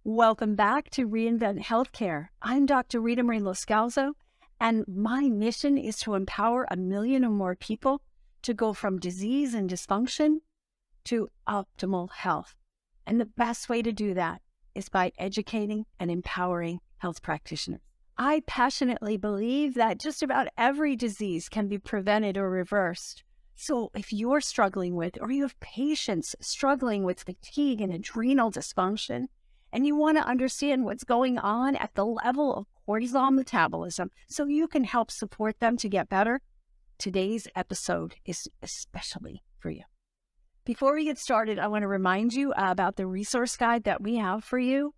Welcome back to ReInvent Healthcare. I'm Dr. Ritamarie, and my mission is to empower 1 million or more people to go from disease and dysfunction to optimal health. And the best way to do that is by educating and empowering health practitioners. I passionately believe that just about every disease can be prevented or reversed. So if you're struggling with, or you have patients struggling with fatigue and adrenal dysfunction, and you want to understand what's going on at the level of cortisol metabolism so you can help support them to get better, today's episode is especially for you. Before we get started, I want to remind you about the resource guide that we have for you,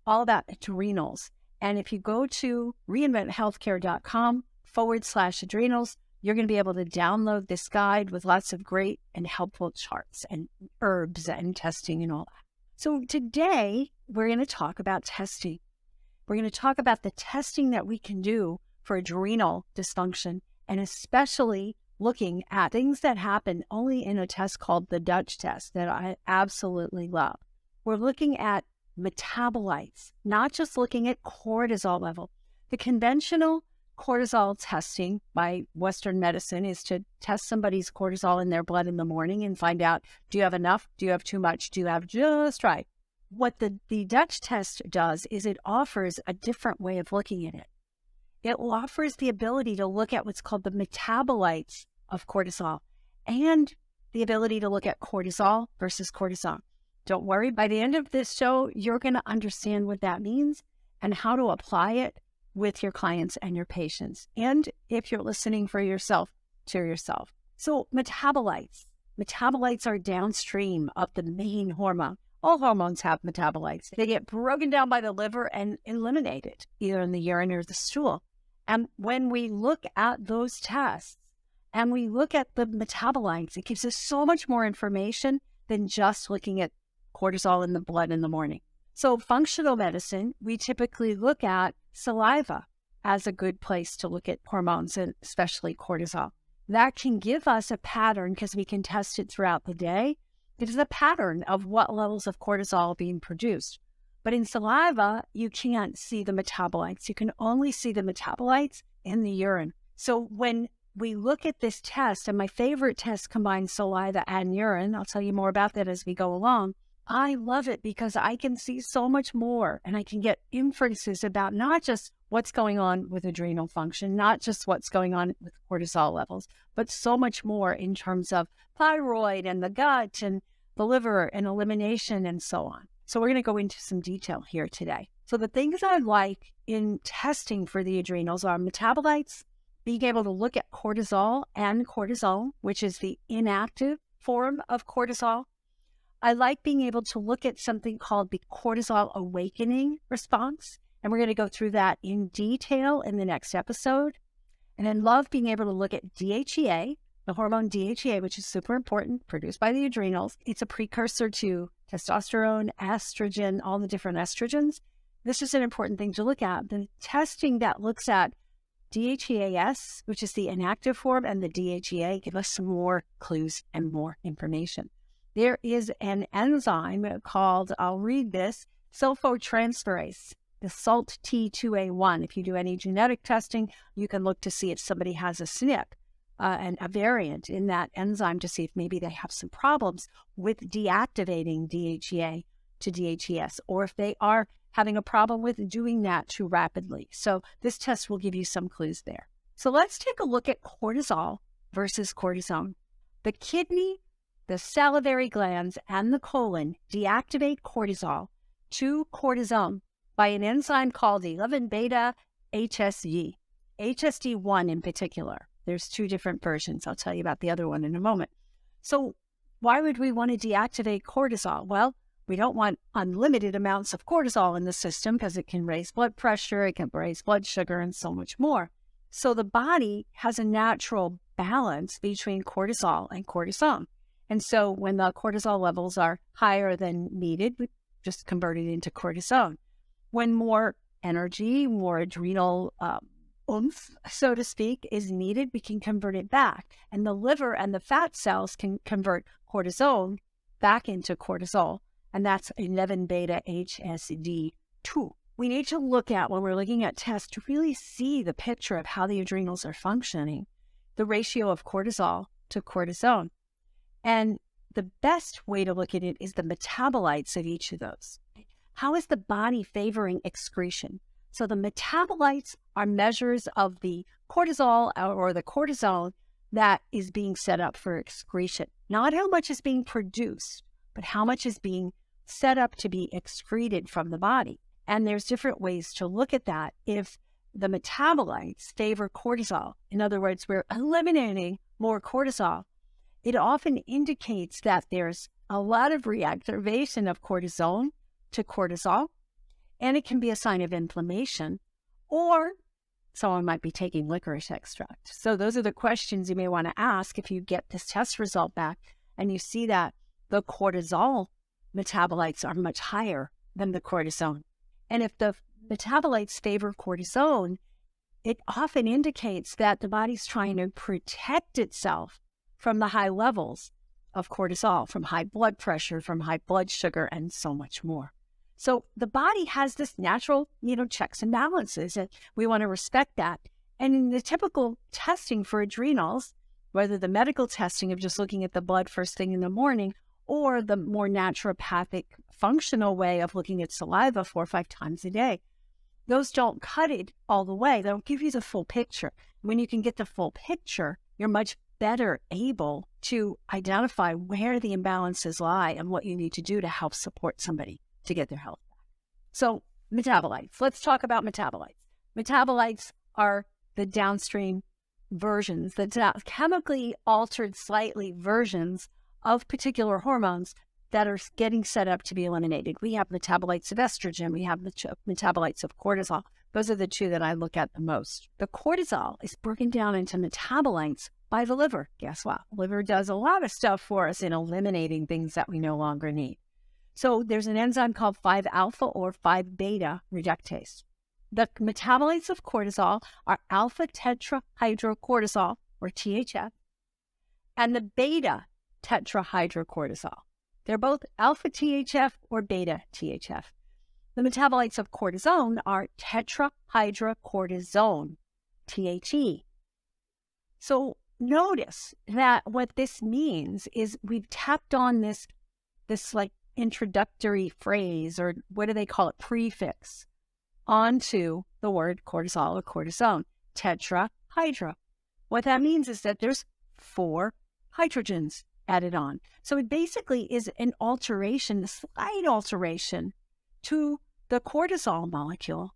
all about adrenals. And if you go to reinventhealthcare.com/adrenals, you're going to be able to download this guide with lots of great and helpful charts and herbs and testing and all that. So today, we're going to talk about testing. We're going to talk about the testing that we can do for adrenal dysfunction, and especially looking at things that happen only in a test called the Dutch test that I absolutely love. We're looking at metabolites, not just looking at cortisol level. The conventional cortisol testing by Western medicine is to test somebody's cortisol in their blood in the morning and find out, do you have enough? Do you have too much? Do you have just right? What the Dutch test does is it offers a different way of looking at it. It offers the ability to look at what's called the metabolites of cortisol and the ability to look at cortisol versus cortisol. Don't worry, by the end of this show, you're going to understand what that means and how to apply it with your clients and your patients. And if you're listening for yourself, to yourself. So metabolites are downstream of the main hormone. All hormones have metabolites. They get broken down by the liver and eliminated, either in the urine or the stool. And when we look at those tests and we look at the metabolites, it gives us so much more information than just looking at cortisol in the blood in the morning. So functional medicine, we typically look at saliva as a good place to look at hormones, and especially cortisol. That can give us a pattern because we can test it throughout the day. It is a pattern of what levels of cortisol are being produced. But in saliva, you can't see the metabolites. You can only see the metabolites in the urine. So when we look at this test, and my favorite test combines saliva and urine, I'll tell you more about that as we go along. I love it because I can see so much more, and I can get inferences about not just what's going on with adrenal function, not just what's going on with cortisol levels, but so much more in terms of thyroid and the gut and the liver and elimination and so on. So we're going to go into some detail here today. So the things I like in testing for the adrenals are metabolites, being able to look at cortisol and cortisol, which is the inactive form of cortisol. I like being able to look at something called the cortisol awakening response, and we're going to go through that in detail in the next episode. And I love being able to look at DHEA, the hormone DHEA, which is super important, produced by the adrenals. It's a precursor to testosterone, estrogen, all the different estrogens. This is an important thing to look at. The testing that looks at DHEAS, which is the inactive form, and the DHEA give us some more clues and more information. There is an enzyme called, I'll read this, sulfotransferase, the SALT T2A1. If you do any genetic testing, you can look to see if somebody has a SNP and a variant in that enzyme to see if maybe they have some problems with deactivating DHEA to DHEAS, or if they are having a problem with doing that too rapidly. So this test will give you some clues there. So let's take a look at cortisol versus cortisone. The kidney, the salivary glands, and the colon deactivate cortisol to cortisone by an enzyme called 11-beta HSD, HSD1 in particular. There's two different versions. I'll tell you about the other one in a moment. So why would we want to deactivate cortisol? Well, we don't want unlimited amounts of cortisol in the system because it can raise blood pressure, it can raise blood sugar, and so much more. So the body has a natural balance between cortisol and cortisone. And so when the cortisol levels are higher than needed, we just convert it into cortisone. When more energy, more adrenal oomph, so to speak, is needed, we can convert it back. And the liver and the fat cells can convert cortisone back into cortisol and that's 11-beta-HSD2. We need to look at, when we're looking at tests, to really see the picture of how the adrenals are functioning, the ratio of cortisol to cortisone. And the best way to look at it is the metabolites of each of those. How is the body favoring excretion? So the metabolites are measures of the cortisol or the cortisol that is being set up for excretion. Not how much is being produced, but how much is being set up to be excreted from the body. And there's different ways to look at that. If the metabolites favor cortisol, in other words, we're eliminating more cortisol, it often indicates that there's a lot of reactivation of cortisone to cortisol, and it can be a sign of inflammation, or someone might be taking licorice extract. So those are the questions you may want to ask if you get this test result back and you see that the cortisol metabolites are much higher than the cortisone. And if the metabolites favor cortisone, it often indicates that the body's trying to protect itself from the high levels of cortisol, from high blood pressure, from high blood sugar, and so much more. So the body has this natural, checks and balances, and we want to respect that. And in the typical testing for adrenals, whether the medical testing of just looking at the blood first thing in the morning, or the more naturopathic functional way of looking at saliva 4 or 5 times a day, those don't cut it all the way. They don't give you the full picture. When you can get the full picture, you're much better able to identify where the imbalances lie and what you need to do to help support somebody to get their health back. So metabolites, let's talk about metabolites. Metabolites are the downstream versions, the chemically altered slightly versions of particular hormones that are getting set up to be eliminated. We have metabolites of estrogen, we have metabolites of cortisol. Those are the two that I look at the most. The cortisol is broken down into metabolites by the liver. Guess what? The liver does a lot of stuff for us in eliminating things that we no longer need. So there's an enzyme called 5-alpha or 5-beta reductase. The metabolites of cortisol are alpha tetrahydrocortisol, or THF, and the beta tetrahydrocortisol. They're both alpha THF or beta THF. The metabolites of cortisone are tetrahydrocortisone, THE. So notice that what this means is we've tapped on this like introductory phrase, or what do they call it, prefix, onto the word cortisol or cortisone, tetrahydro. What that means is that there's 4 hydrogens added on. So it basically is an alteration, a slight alteration to the cortisol molecule,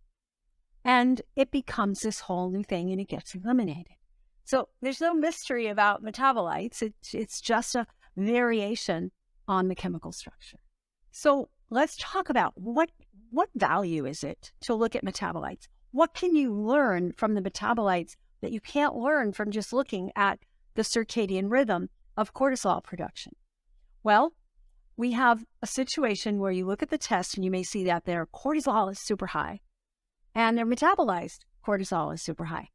and it becomes this whole new thing and it gets eliminated. So there's no mystery about metabolites. It's just a variation on the chemical structure. So let's talk about what value is it to look at metabolites? What can you learn from the metabolites that you can't learn from just looking at the circadian rhythm of cortisol production? Well, we have a situation where you look at the test and you may see that their cortisol is super high and their metabolized cortisol is super high.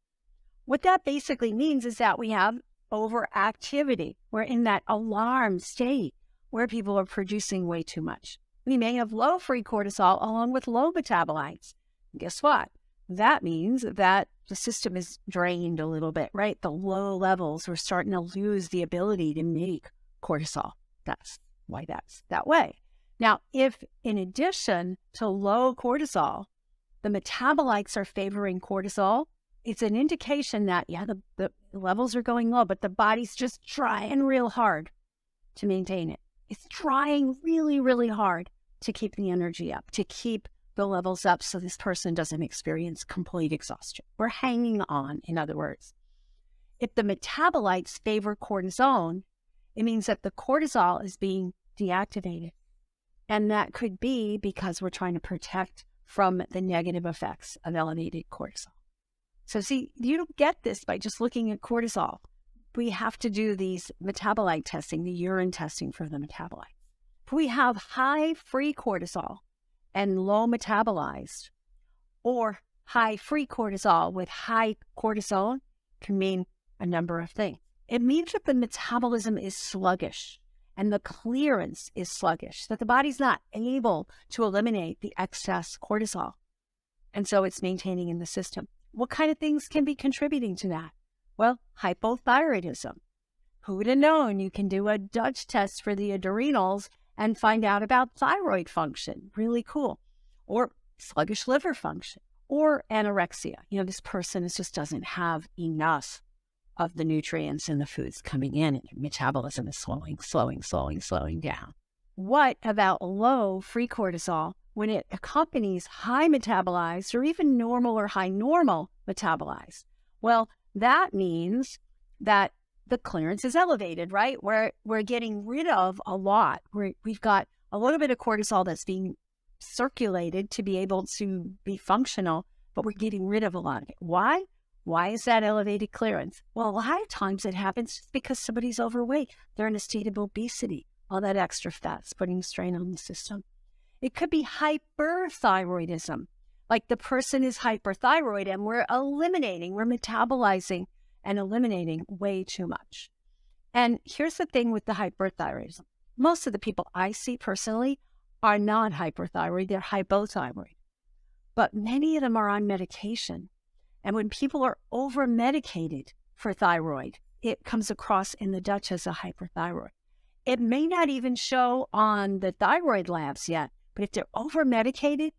What that basically means is that we have overactivity. We're in that alarm state where people are producing way too much. We may have low free cortisol along with low metabolites. And guess what? That means that the system is drained a little bit, right? The low levels, we're starting to lose the ability to make cortisol. That's why that's that way. Now, if in addition to low cortisol, the metabolites are favoring cortisol, it's an indication that, the levels are going low, but the body's just trying real hard to maintain it. It's trying really, really hard to keep the energy up, to keep the levels up so this person doesn't experience complete exhaustion. We're hanging on, in other words. If the metabolites favor cortisone, it means that the cortisol is being deactivated. And that could be because we're trying to protect from the negative effects of elevated cortisol. So see, you don't get this by just looking at cortisol. We have to do these metabolite testing, the urine testing for the metabolites. If we have high free cortisol and low metabolized, or high free cortisol with high cortisol, can mean a number of things. It means that the metabolism is sluggish and the clearance is sluggish, that the body's not able to eliminate the excess cortisol. And so it's maintaining in the system. What kind of things can be contributing to that? Well, hypothyroidism. Who would have known you can do a Dutch test for the adrenals and find out about thyroid function? Really cool. Or sluggish liver function. Or anorexia. This person just doesn't have enough of the nutrients in the foods coming in, and their metabolism is slowing down. What about low free cortisol when it accompanies high metabolized or even normal or high normal metabolized? Well, that means that the clearance is elevated, right? We're getting rid of a lot. We've got a little bit of cortisol that's being circulated to be able to be functional, but we're getting rid of a lot of it. Why? Why is that elevated clearance? Well, a lot of times it happens just because somebody's overweight. They're in a state of obesity. All that extra fat's putting strain on the system. It could be hyperthyroidism. Like the person is hyperthyroid and we're metabolizing and eliminating way too much. And here's the thing with the hyperthyroidism. Most of the people I see personally are not hyperthyroid, they're hypothyroid. But many of them are on medication. And when people are over-medicated for thyroid, it comes across in the Dutch as a hyperthyroid. It may not even show on the thyroid labs yet, but if they're over-medicated,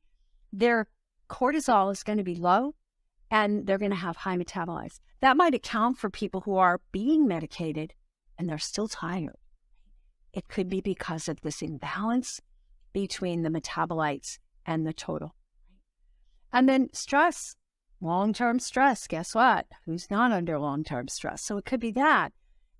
their cortisol is going to be low and they're going to have high metabolites. That might account for people who are being medicated and they're still tired. It could be because of this imbalance between the metabolites and the total. And then stress, long-term stress. Guess what? Who's not under long-term stress? So it could be that.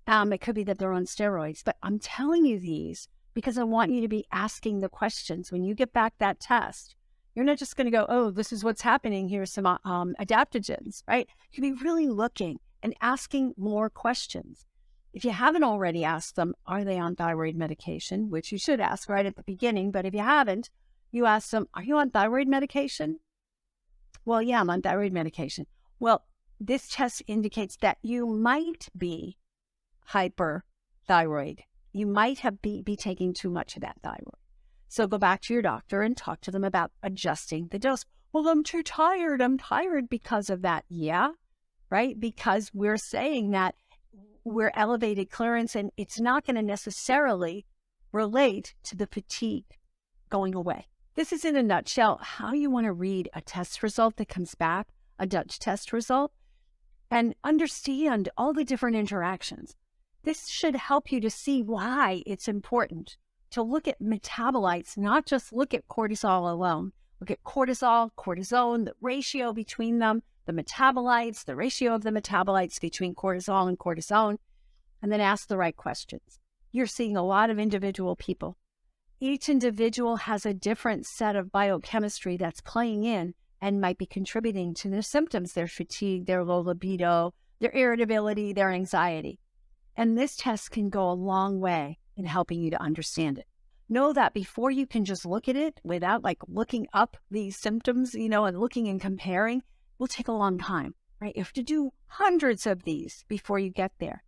It could be that they're on steroids. But I'm telling you these because I want you to be asking the questions. When you get back that test, you're not just going to go, oh, this is what's happening. Here's some adaptogens, right? You can be really looking and asking more questions. If you haven't already asked them, are they on thyroid medication, which you should ask right at the beginning. But if you haven't, you ask them, are you on thyroid medication? Well, yeah, I'm on thyroid medication. Well, this test indicates that you might be hyperthyroid. You might be taking too much of that thyroid. So go back to your doctor and talk to them about adjusting the dose. Well, I'm too tired. I'm tired because of that. Yeah, right? Because we're saying that we're elevated clearance and it's not going to necessarily relate to the fatigue going away. This is in a nutshell how you want to read a test result that comes back, a Dutch test result, and understand all the different interactions. This should help you to see why it's important to look at metabolites, not just look at cortisol alone. Look at cortisol, cortisone, the ratio between them, the metabolites, the ratio of the metabolites between cortisol and cortisone, and then ask the right questions. You're seeing a lot of individual people. Each individual has a different set of biochemistry that's playing in and might be contributing to their symptoms, their fatigue, their low libido, their irritability, their anxiety. And this test can go a long way in helping you to understand it. Know that before you can just look at it without looking up these symptoms, and looking and comparing, will take a long time, right? You have to do hundreds of these before you get there.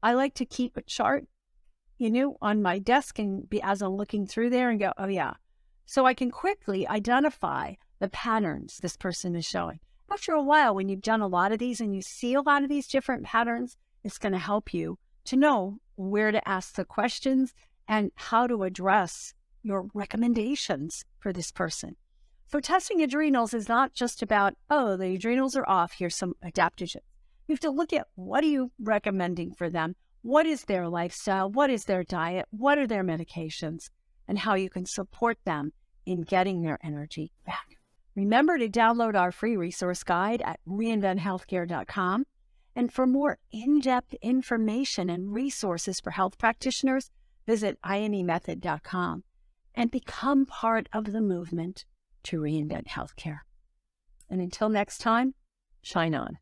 I like to keep a chart, on my desk and as I'm looking through there and go, oh yeah. So I can quickly identify the patterns this person is showing. After a while, when you've done a lot of these and you see a lot of these different patterns, it's going to help you to know where to ask the questions and how to address your recommendations for this person. So testing adrenals is not just about, oh, the adrenals are off, here's some adaptogens. You have to look at what are you recommending for them? What is their lifestyle? What is their diet? What are their medications? And how you can support them in getting their energy back. Remember to download our free resource guide at ReInventHealthcare.com. And for more in-depth information and resources for health practitioners, visit IMEmethod.com and become part of the movement to reinvent healthcare. And until next time, shine on.